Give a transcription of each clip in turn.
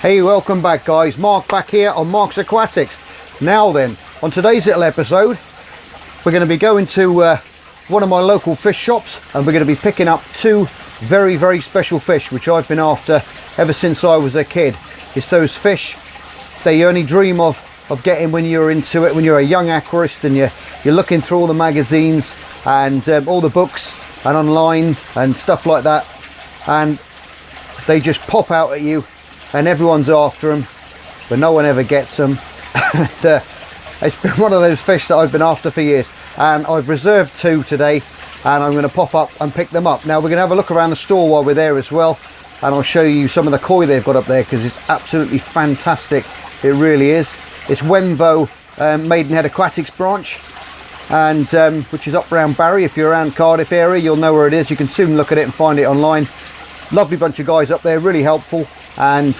Hey, welcome back guys, Mark back here on Mark's Aquatics. Now then, on today's little episode, we're going to be going to one of my local fish shops, and we're going to be picking up two very, very special fish which I've been after ever since I was a kid. It's those fish that you only dream of getting when you're into it, when you're a young aquarist and you're looking through all the magazines and all the books and online and stuff like that, and they just pop out at you and everyone's after them, but no one ever gets them. And, it's been one of those fish that I've been after for years, and I've reserved two today, and I'm going to pop up and pick them up. Now we're going to have a look around the store while we're there as well, and I'll show you some of the koi they've got up there, because it's absolutely fantastic. It really is. It's Wembo Maidenhead Aquatics branch, and which is up around Barry. If you're around Cardiff area, you'll know where it is. You can soon look at it and find it online. Lovely bunch of guys up there, really helpful. And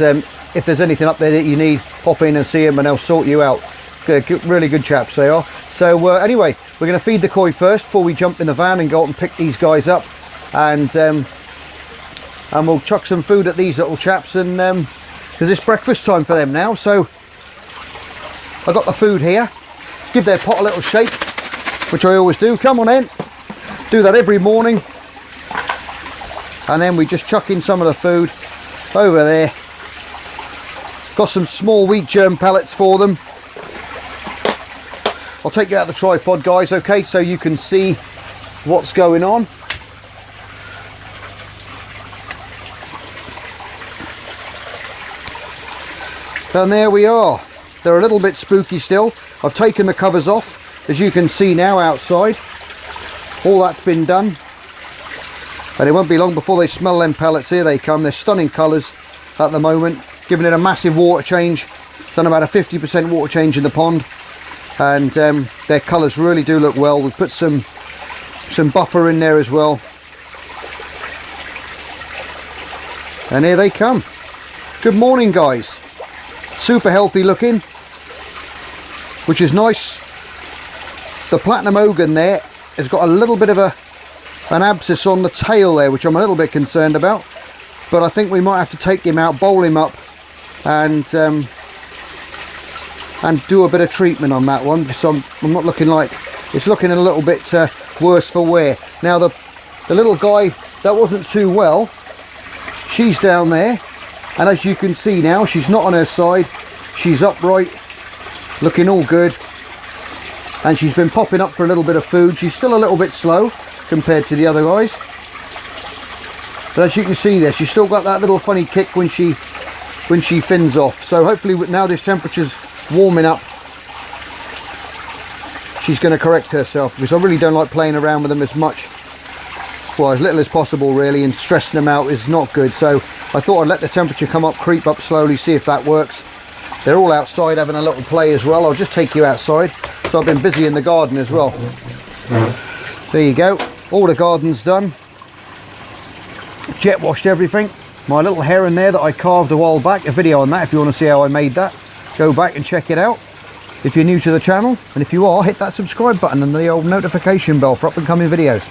if there's anything up there that you need, pop in and see them and they'll sort you out. Really good chaps they are. So anyway, we're going to feed the koi first before we jump in the van and go up and pick these guys up, and we'll chuck some food at these little chaps, and because it's breakfast time for them now. So I got the food here. Give their pot a little shake, which I always do. Come on in, do that every morning, and then we just chuck in some of the food over there. Got some small wheat germ pellets for them. I'll take you out the tripod guys, okay, so you can see what's going on. And there we are. They're a little bit spooky still. I've taken the covers off, as you can see now outside. All that's been done. And it won't be long before they smell them pellets. Here they come. They're stunning colours at the moment. Giving it a massive water change. Done about a 50% water change in the pond. And their colours really do look well. We've put some buffer in there as well. And here they come. Good morning guys. Super healthy looking, which is nice. The platinum ogon there has got a little bit of an abscess on the tail there, which I'm a little bit concerned about, but I think we might have to take him out, bowl him up, and do a bit of treatment on that one, because I'm not looking like it's looking a little bit worse for wear. Now the little guy that wasn't too well, she's down there, and as you can see now, she's not on her side, she's upright, looking all good, and she's been popping up for a little bit of food. She's still a little bit slow compared to the other guys, but as you can see there, she's still got that little funny kick when she fins off. So hopefully now this temperature's warming up, she's going to correct herself, because I really don't like playing around with them as much, well, as little as possible really, and stressing them out is not good. So I thought I'd let the temperature come up, creep up slowly, see if that works. They're all outside having a little play as well. I'll just take you outside. So I've been busy in the garden as well. There you go, all the garden's done. Jet washed everything. My little heron there that I carved a while back, a video on that if you want to see how I made that. Go back and check it out if you're new to the channel, and if you are, hit that subscribe button and the old notification bell for up and coming videos.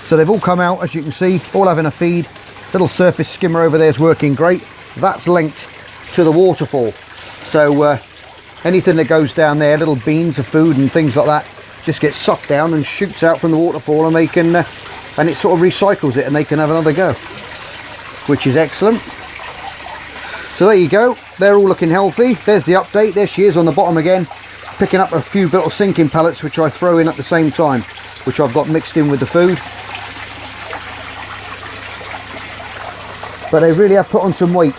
So they've all come out, as you can see, all having a feed. Little surface skimmer over there is working great. That's linked to the waterfall, so anything that goes down there, little beans of food and things like that, just gets sucked down and shoots out from the waterfall, and they can and it sort of recycles it, and they can have another go, which is excellent. So there you go, they're all looking healthy. There's the update. There she is on the bottom again, picking up a few little sinking pellets, which I throw in at the same time, which I've got mixed in with the food. But they really have put on some weight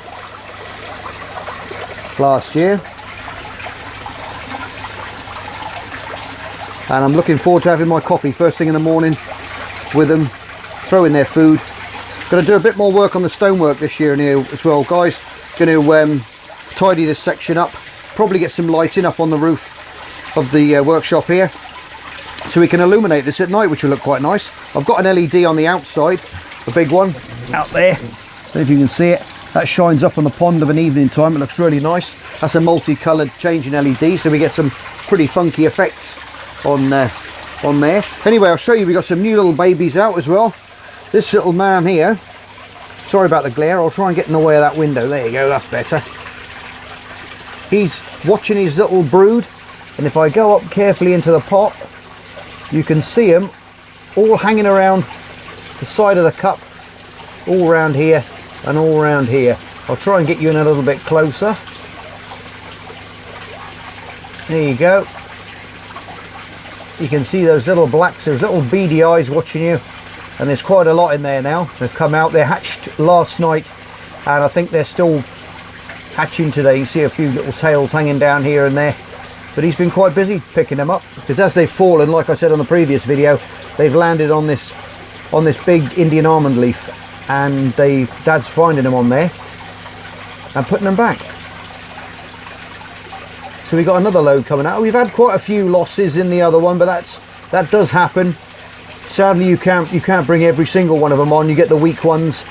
last year, and I'm looking forward to having my coffee first thing in the morning with them, throwing their food. Going to do a bit more work on the stonework this year in here as well guys. Going to tidy this section up, probably get some lighting up on the roof of the workshop here, so we can illuminate this at night, which will look quite nice. I've got an LED on the outside, a big one out there, I don't know if you can see it. That shines up on the pond of an evening time. It looks really nice. That's a multicoloured changing LED, so we get some pretty funky effects on there. Anyway, I'll show you, we've got some new little babies out as well. This little man here, sorry about the glare, I'll try and get in the way of that window. There you go, that's better. he's watching his little brood, and if I go up carefully into the pot, you can see them all hanging around the side of the cup, all around here and all around here. I'll try and get you in a little bit closer. There you go. You can see those little blacks, those little beady eyes watching you, and there's quite a lot in there now. They've come out, they hatched last night, and I think they're still hatching today. You see a few little tails hanging down here and there, but he's been quite busy picking them up, because as they've fallen, like I said on the previous video, they've landed on this big Indian almond leaf, and Dad's finding them on there and putting them back. So we got another load coming out. We've had quite a few losses in the other one, but that does happen. Sadly, you can't bring every single one of them on. You get the weak ones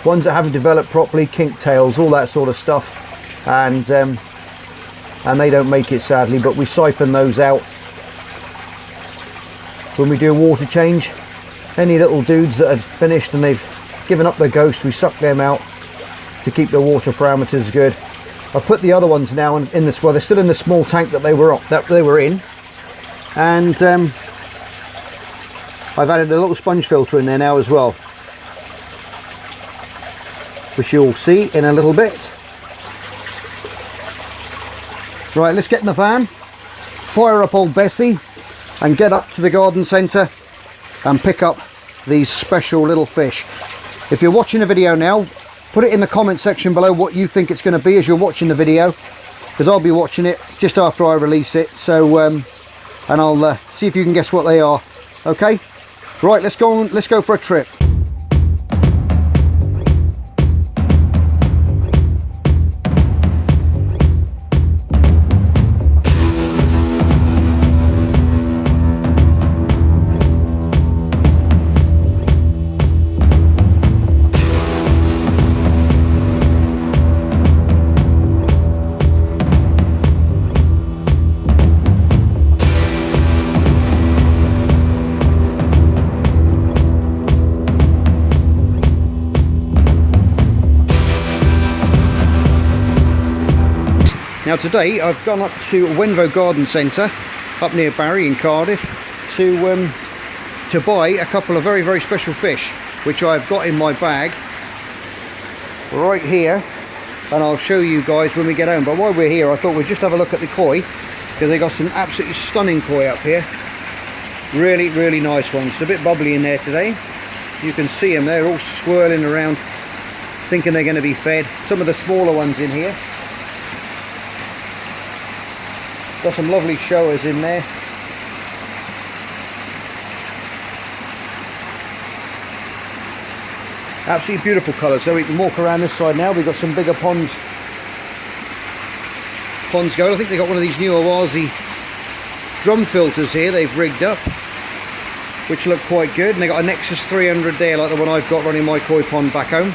that haven't developed properly, kink tails, all that sort of stuff, and they don't make it, sadly. But we siphon those out when we do a water change. Any little dudes that had finished and they've given up their ghost, we suck them out to keep the water parameters good. I've put the other ones now in this, well, they're still in the small tank that they were in, and I've added a little sponge filter in there now as well, which you'll see in a little bit. Right, let's get in the van, fire up old Bessie, and get up to the garden centre and pick up these special little fish. If you're watching the video now, put it in the comment section below what you think it's going to be as you're watching the video, because I'll be watching it just after I release it. So and I'll see if you can guess what they are. Okay, right, let's go for a trip. Now today I've gone up to Wenvo Garden Centre up near Barry in Cardiff to buy a couple of very, very special fish which I've got in my bag right here, and I'll show you guys when we get home. But while we're here, I thought we'd just have a look at the koi, because they got some absolutely stunning koi up here. Really, really nice ones. It's a bit bubbly in there today. You can see them, they're all swirling around thinking they're going to be fed. Some of the smaller ones in here. Got some lovely showers in there. Absolutely beautiful colours. So we can walk around this side now. We've got some bigger ponds going. I think they got one of these new Awazi drum filters here they've rigged up, which look quite good. And they got a Nexus 300 there, like the one I've got running my koi pond back home.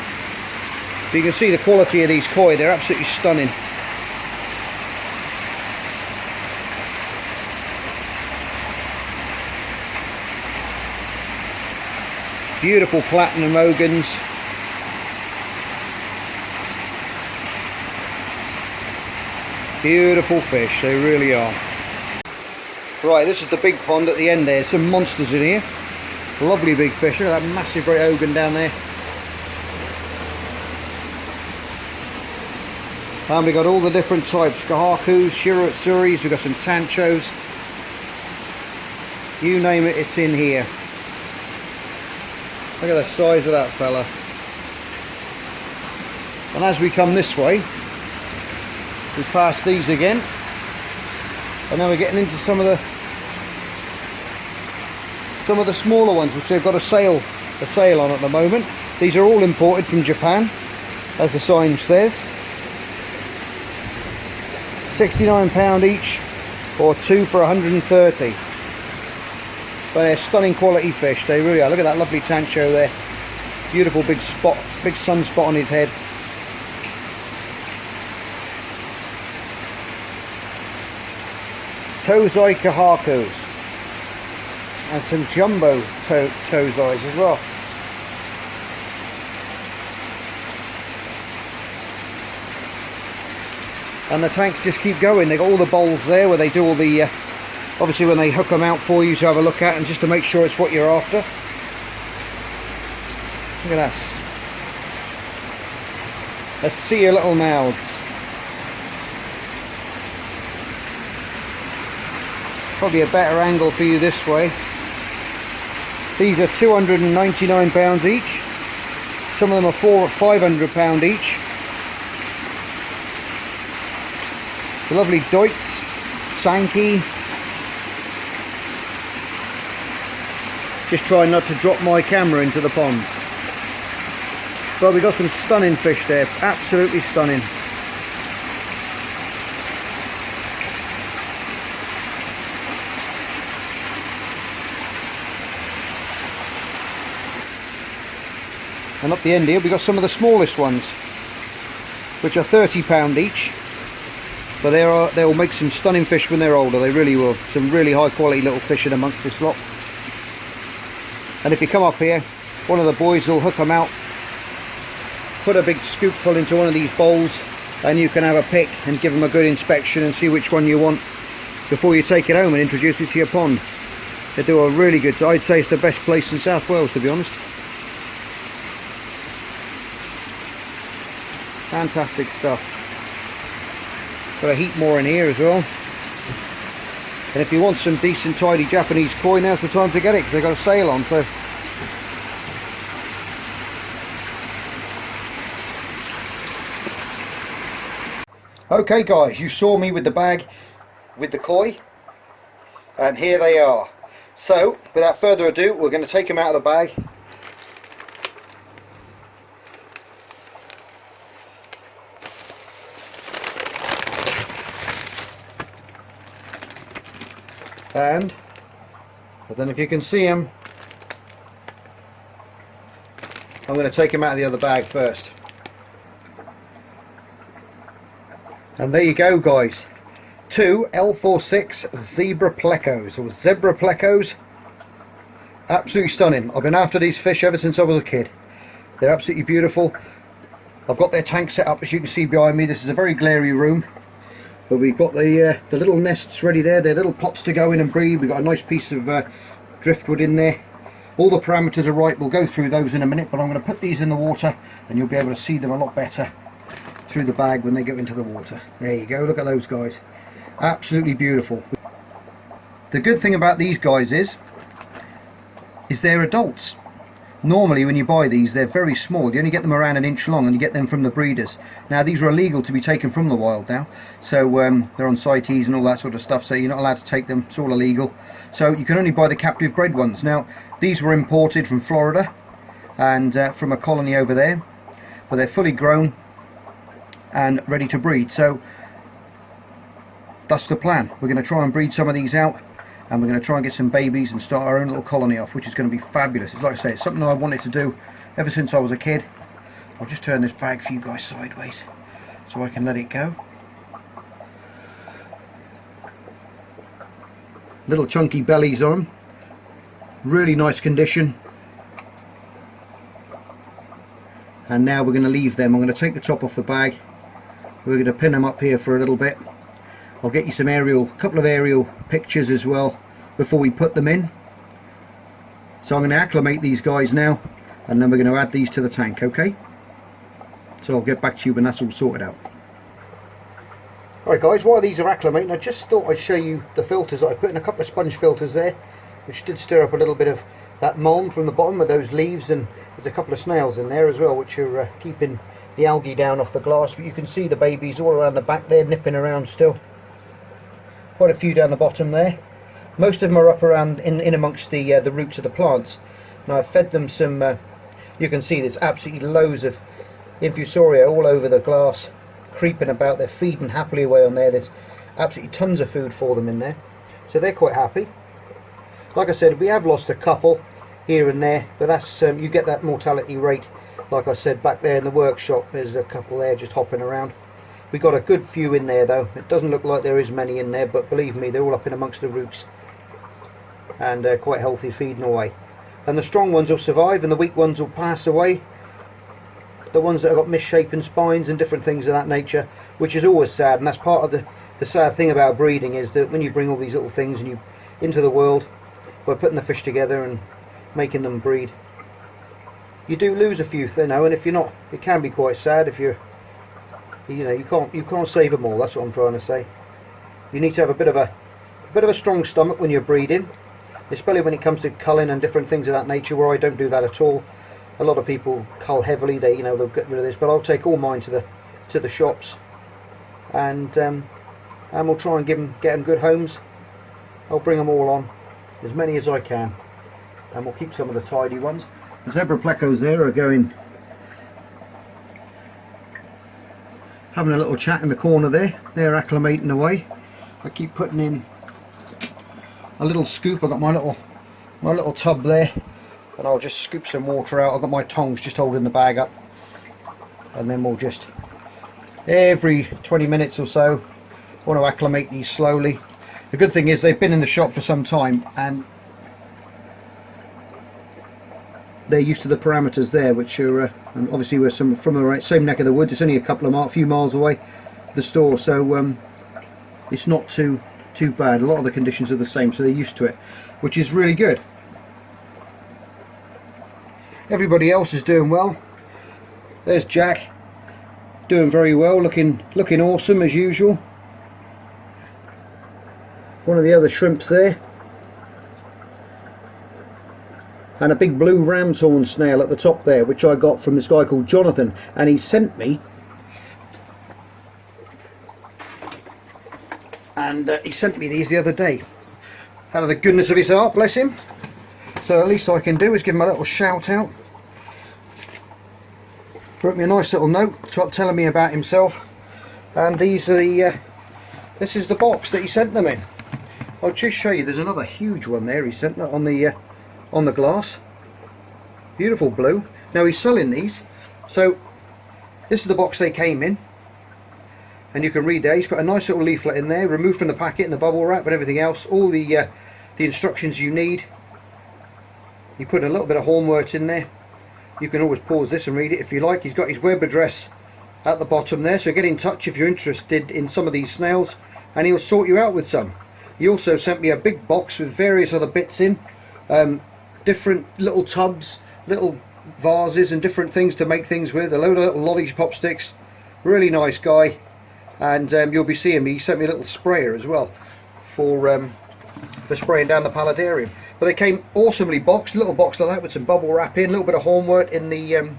So you can see the quality of these koi, they're absolutely stunning. Beautiful platinum ogans. Beautiful fish, they really are. Right, this is the big pond at the end there. Some monsters in here. Lovely big fish. Look at that massive great ogan down there. And we got all the different types. Kahakus, Shiratsuris, we've got some Tanchos. You name it, it's in here. Look at the size of that fella. And as we come this way, we pass these again, and then we're getting into some of the smaller ones, which they've got a sale on at the moment. These are all imported from Japan, as the sign says. £69 each, or two for 130. But they're stunning quality fish, they really are. Look at that lovely Tancho there. Beautiful big spot, big sunspot on his head. Tozai Kahakus. And some jumbo Tozais as well. and the tanks just keep going. They've got all the bowls there where they do all the obviously when they hook them out for you to have a look at, and just to make sure it's what you're after. Look at that. Let's see your little mouths. Probably a better angle for you this way. These are £299 each. Some of them are £500 each. The lovely Deutz, Sankey. Just trying not to drop my camera into the pond. Well, we've got some stunning fish there, absolutely stunning. And up the end here we've got some of the smallest ones, which are £30 each. But they'll make some stunning fish when they're older, they really will. Some really high quality little fish in amongst this lot. And if you come up here, one of the boys will hook them out, put a big scoopful into one of these bowls, and you can have a pick and give them a good inspection and see which one you want before you take it home and introduce it to your pond. They do a really good, I'd say it's the best place in South Wales, to be honest. Fantastic stuff. Got a heap more in here as well. And if you want some decent tidy Japanese koi, now's the time to get it, because they've got a sale on. So okay guys, you saw me with the bag with the koi, and here they are. So without further ado, we're going to take them out of the bag. And I don't know if you can see them. I'm going to take them out of the other bag first. And there you go guys, 2 L46 zebra plecos, or zebra plecos. Absolutely stunning. I've been after these fish ever since I was a kid. They're absolutely beautiful. I've got their tank set up, as you can see behind me. This is a very glary room, but we've got the little nests ready there. They're little pots to go in and breed. We've got a nice piece of driftwood in there. All the parameters are right. We'll go through those in a minute, but I'm going to put these in the water and you'll be able to see them a lot better through the bag when they go into the water. There you go, look at those guys. Absolutely beautiful. The good thing about these guys is they're adults. Normally when you buy these, they're very small. You only get them around an inch long, and you get them from the breeders. Now these are illegal to be taken from the wild now, so they're on CITES and all that sort of stuff, so you're not allowed to take them. It's all illegal. So you can only buy the captive bred ones. Now these were imported from Florida and from a colony over there, but they're fully grown and ready to breed. So that's the plan. We're going to try and breed some of these out, and we're going to try and get some babies and start our own little colony off, which is going to be fabulous. It's like I say, it's something I wanted to do ever since I was a kid. I'll just turn this bag for you guys sideways so I can let it go. Little chunky bellies on them, really nice condition. And now we're going to leave them. I'm going to take the top off the bag. We're going to pin them up here for a little bit. I'll get you some couple of aerial pictures as well before we put them in. So I'm going to acclimate these guys now, and then we're going to add these to the tank, okay? So I'll get back to you when that's all sorted out. Alright guys, while these are acclimating, I just thought I'd show you the filters that I put in. A couple of sponge filters there, which did stir up a little bit of that mould from the bottom of those leaves, and there's a couple of snails in there as well, which are keeping the algae down off the glass. But you can see the babies all around the back there, nipping around still. Quite a few down the bottom there. Most of them are up around in amongst the roots of the plants. Now I've fed them some, you can see there's absolutely loads of infusoria all over the glass, creeping about. They're feeding happily away on there. There's absolutely tons of food for them in there, so they're quite happy. Like I said, we have lost a couple here and there, but that's you get that mortality rate. Like I said, back there in the workshop, there's a couple there just hopping around. We got a good few in there though. It doesn't look like there is many in there, but believe me, they're all up in amongst the roots and quite healthy, feeding away. And the strong ones will survive and the weak ones will pass away. the ones that have got misshapen spines and different things of that nature, which is always sad. And that's part of the sad thing about breeding, is that when you bring all these little things and you into the world by putting the fish together and making them breed, you do lose a few, you know. And if you're not, it can be quite sad if you're, you know, you can't save them all. That's what I'm trying to say. You need to have a bit of a strong stomach when you're breeding, especially when it comes to culling and different things of that nature, where I don't do that at all. A lot of people cull heavily, they, you know, they'll get rid of this, but I'll take all mine to the shops, and we'll try and get them good homes. I'll bring them all on, as many as I can, and we'll keep some of the tidy ones. The zebra plecos there are going, having a little chat in the corner there. They're acclimating away. I keep putting in a little scoop. I've got my little tub there, and I'll just scoop some water out. I've got my tongs just holding the bag up, and then we'll just, every 20 minutes or so, want to acclimate these slowly. The good thing is they've been in the shop for some time, and they're used to the parameters there, which are and obviously we're from the same neck of the woods. It's only a few miles away, the store, so it's not too bad. A lot of the conditions are the same, so they're used to it, which is really good. Everybody else is doing well. There's Jack, doing very well, looking awesome as usual. One of the other shrimps there, and a big blue ram's horn snail at the top there, which I got from this guy called Jonathan, and he sent me, these the other day, out of the goodness of his heart, bless him. So at least I can do is give him a little shout out. Wrote me a nice little note telling me about himself, and these are this is the box that he sent them in. I'll just show you. There's another huge one there he sent on the glass. Beautiful blue. Now he's selling these, so this is the box they came in, and you can read there. He's put a nice little leaflet in there, removed from the packet and the bubble wrap and everything else. All the instructions you need. He put a little bit of hornwort in there. You can always pause this and read it if you like. He's got his web address at the bottom there, so get in touch if you're interested in some of these snails, and he'll sort you out with some. He also sent me a big box with various other bits in, different little tubs, little vases and different things to make things with, a load of little lollipop sticks. Really nice guy, and you'll be seeing me. He sent me a little sprayer as well for spraying down the paludarium. But they came awesomely boxed, a little box like that with some bubble wrap in, a little bit of hornwort in the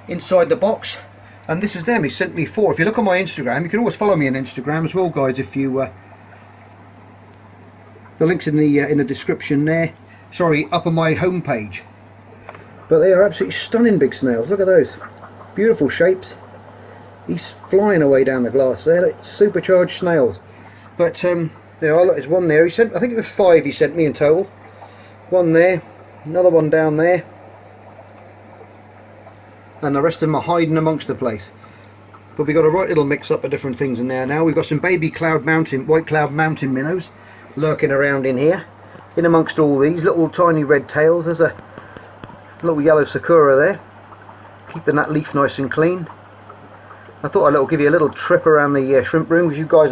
inside the box. And this is them. He sent me 4. If you look on my Instagram, you can always follow me on Instagram as well, guys. If you the link's in the description there. Sorry, up on my homepage. But they are absolutely stunning big snails. Look at those, beautiful shapes. He's flying away down the glass there. Like supercharged snails. But there are. Look, there's one there. He sent, I think it was 5 he sent me in total. One there, another one down there, and the rest of them are hiding amongst the place. But we've got a right little mix up of different things in there now. We've got some baby white cloud mountain minnows lurking around in here, in amongst all these little tiny red tails. There's a little yellow sakura there, keeping that leaf nice and clean. I thought I'd give you a little trip around the shrimp room, because you guys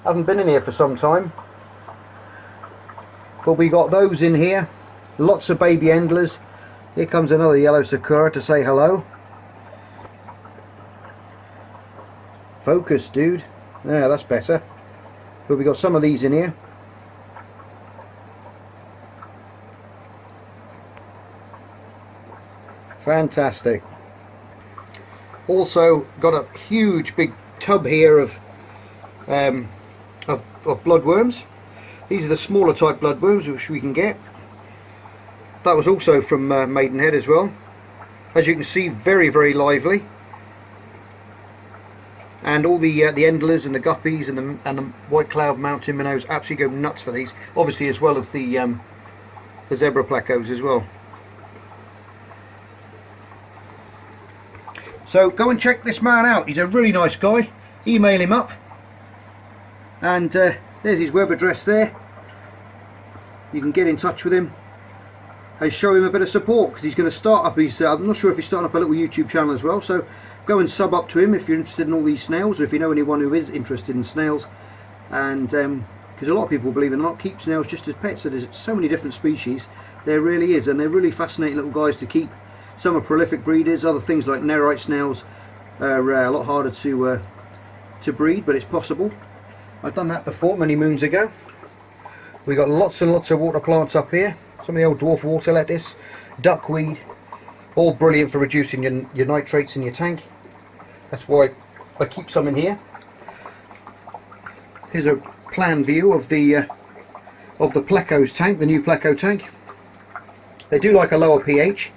haven't been in here for some time. But we got those in here, lots of baby endlers. Here comes another yellow sakura to say hello. Focus, dude. Yeah, that's better. But we got some of these in here. Fantastic. Also got a huge big tub here of bloodworms. These are the smaller type bloodworms which we can get. That was also from Maidenhead as well. As you can see, very, very lively. And all the endlers and the guppies and the white cloud mountain minnows absolutely go nuts for these. Obviously, as well as the zebra plecos as well. So go and check this man out. He's a really nice guy. Email him up. And there's his web address there. You can get in touch with him and show him a bit of support, because he's going to start up his, I'm not sure if he's starting up a little YouTube channel as well, so go and sub up to him if you're interested in all these snails, or if you know anyone who is interested in snails. And because a lot of people, believe it or not, keep snails just as pets. So there's so many different species, there really is, and they're really fascinating little guys to keep. Some are prolific breeders, other things like nerite snails are a lot harder to breed, but it's possible. I've done that before many moons ago. We've got lots and lots of water plants up here. Some of the old dwarf water lettuce, duckweed, all brilliant for reducing your nitrates in your tank. That's why I keep some in here. Here's a plan view of the Pleco's tank, the new Pleco tank. They do like a lower pH.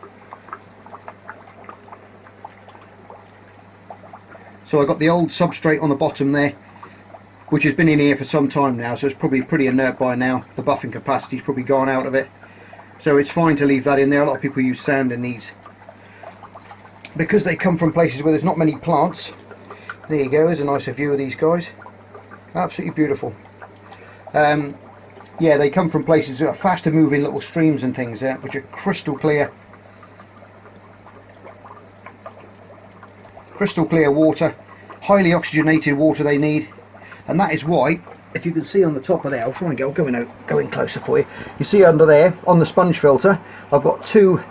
So I got the old substrate on the bottom there, which has been in here for some time now, so it's probably pretty inert by now. The buffing capacity's probably gone out of it. So it's fine to leave that in there. A lot of people use sand in these, because they come from places where there's not many plants. There you go, there's a nicer view of these guys. Absolutely beautiful. Yeah, they come from places that are faster moving little streams and things, which are crystal clear water, highly oxygenated water they need. And that is why, if you can see on the top of there, I'll try and go in closer for you. You see under there, on the sponge filter, I've got two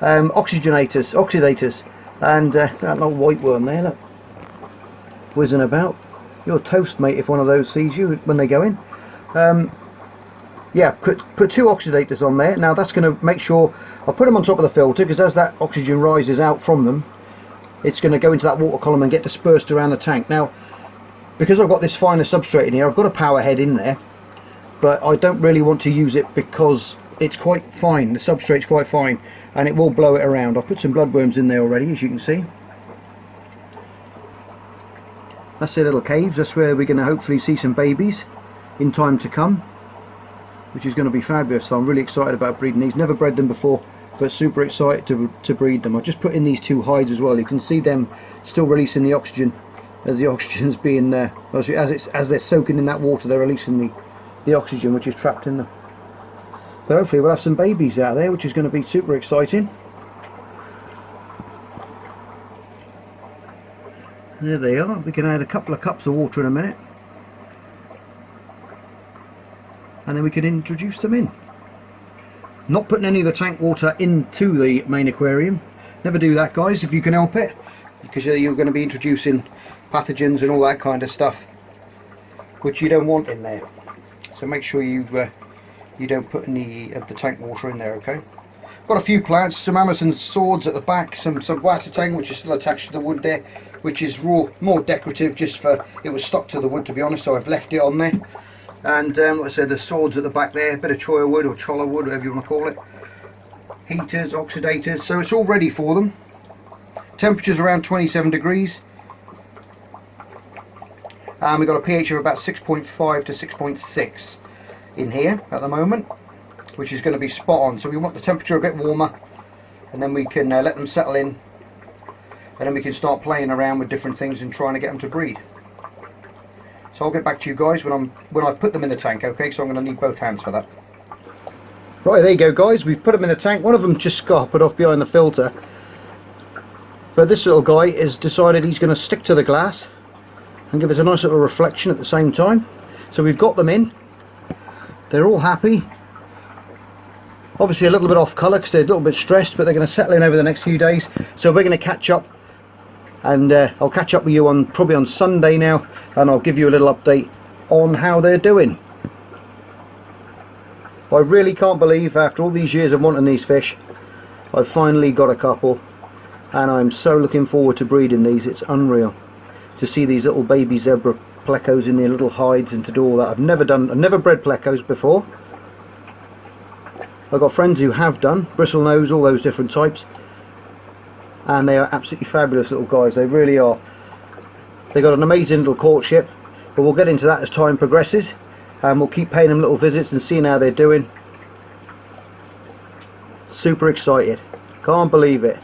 oxidators, and that little white worm there, look, whizzing about. You're toast, mate, if one of those sees you when they go in. Yeah, put two oxidators on there. Now that's going to make sure, I'll put them on top of the filter, because as that oxygen rises out from them, it's going to go into that water column and get dispersed around the tank. Now, because I've got this finer substrate in here, I've got a power head in there, but I don't really want to use it because it's quite fine. The substrate's quite fine, and it will blow it around. I've put some bloodworms in there already, as you can see. That's their little caves. That's where we're going to hopefully see some babies in time to come, which is going to be fabulous. So I'm really excited about breeding these. Never bred them before, but super excited to breed them. I've just put in these two hides as well. You can see them still releasing the oxygen, as the oxygen's being as they're soaking in that water, they're releasing the oxygen which is trapped in them. But hopefully we'll have some babies out there, which is going to be super exciting. There they are. We can add a couple of cups of water in a minute, and then we can introduce them in. Not putting any of the tank water into the main aquarium. Never do that, guys, if you can help it, because you're going to be introducing pathogens and all that kind of stuff, which you don't want in there. So make sure you don't put any of the tank water in there. Okay. Got a few plants, some Amazon swords at the back, some Watatang, which is still attached to the wood there, which is more decorative, just for, it was stuck to the wood, to be honest, so I've left it on there. And like I said, the swords at the back there, a bit of choya wood or cholla wood, whatever you want to call it. Heaters, oxidators, so it's all ready for them. Temperature's around 27 degrees. And we've got a pH of about 6.5 to 6.6 in here at the moment, which is going to be spot on. So we want the temperature a bit warmer, and then we can let them settle in, and then we can start playing around with different things and trying to get them to breed. So I'll get back to you guys when I've put them in the tank, okay? So I'm going to need both hands for that. Right, there you go, guys. We've put them in the tank. One of them just got put off behind the filter, but this little guy has decided he's going to stick to the glass and give us a nice little reflection at the same time. So we've got them in. They're all happy. Obviously a little bit off colour because they're a little bit stressed, but they're going to settle in over the next few days. So we're going to catch up, and I'll catch up with you probably on Sunday now, and I'll give you a little update on how they're doing. I really can't believe, after all these years of wanting these fish, I've finally got a couple, and I'm so looking forward to breeding these. It's unreal to see these little baby zebra plecos in their little hides and to do all that. I've never bred plecos before. I've got friends who have done, bristlenose, all those different types, and they are absolutely fabulous little guys. They really are. They've got an amazing little courtship, but we'll get into that as time progresses, and we'll keep paying them little visits and seeing how they're doing. Super excited, can't believe it.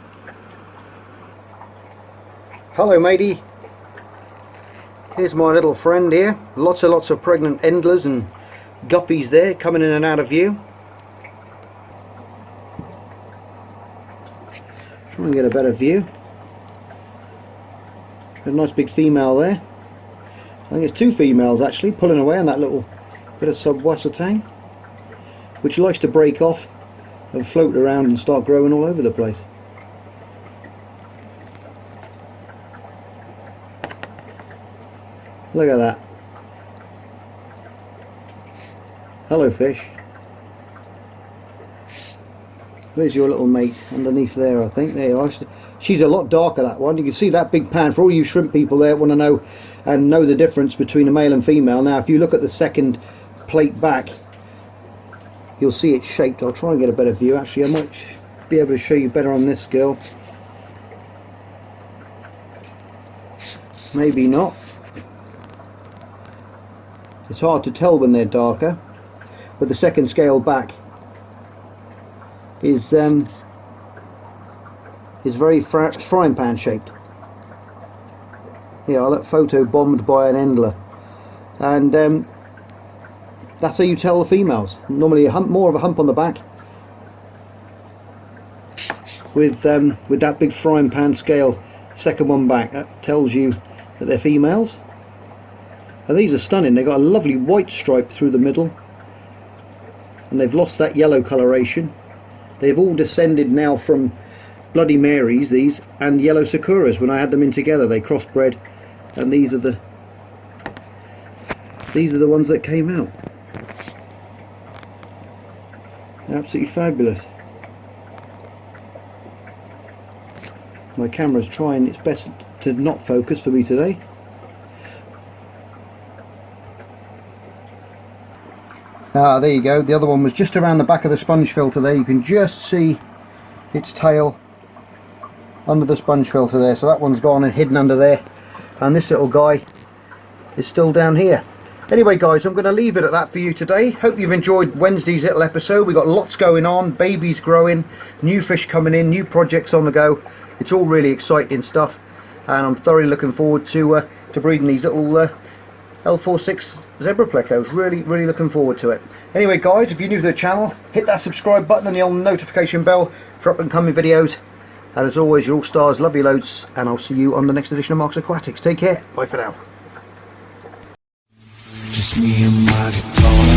Hello matey. Here's my little friend here. Lots of pregnant endlers and guppies there coming in and out of view. and get a better view. A nice big female there. I think it's two females actually pulling away on that little bit of subwassertang, which likes to break off and float around and start growing all over the place. Look at that. Hello fish. There's your little mate underneath there, I think. There you are. She's a lot darker, that one. You can see that big pan. For all you shrimp people there want to know and know the difference between a male and female. Now if you look at the second plate back, you'll see it's shaped. I'll try and get a better view. Actually, I might be able to show you better on this girl. Maybe not. It's hard to tell when they're darker, but the second scale back is very frying pan shaped. Yeah, that photo bombed by an endler, and that's how you tell the females. Normally a hump, more of a hump on the back, with that big frying pan scale second one back. That tells you that they're females. And these are stunning. They've got a lovely white stripe through the middle, and they've lost that yellow coloration. They've all descended now from Bloody Marys, these, and yellow Sakuras. When I had them in together, they crossbred, and these are the ones that came out. They're absolutely fabulous. My camera's trying its best to not focus for me today. Ah, there you go. The other one was just around the back of the sponge filter there. You can just see its tail under the sponge filter there. So that one's gone and hidden under there. And this little guy is still down here. Anyway guys, I'm going to leave it at that for you today. Hope you've enjoyed Wednesday's little episode. We've got lots going on, babies growing, new fish coming in, new projects on the go. It's all really exciting stuff, and I'm thoroughly looking forward to breeding these little L46 zebra plecos. Really looking forward to it. Anyway guys, if you're new to the channel, hit that subscribe button and the old notification bell for up and coming videos. And as always, you're all stars, love you loads, and I'll see you on the next edition of Marks Aquatics. Take care, bye for now. Just me and my guitar.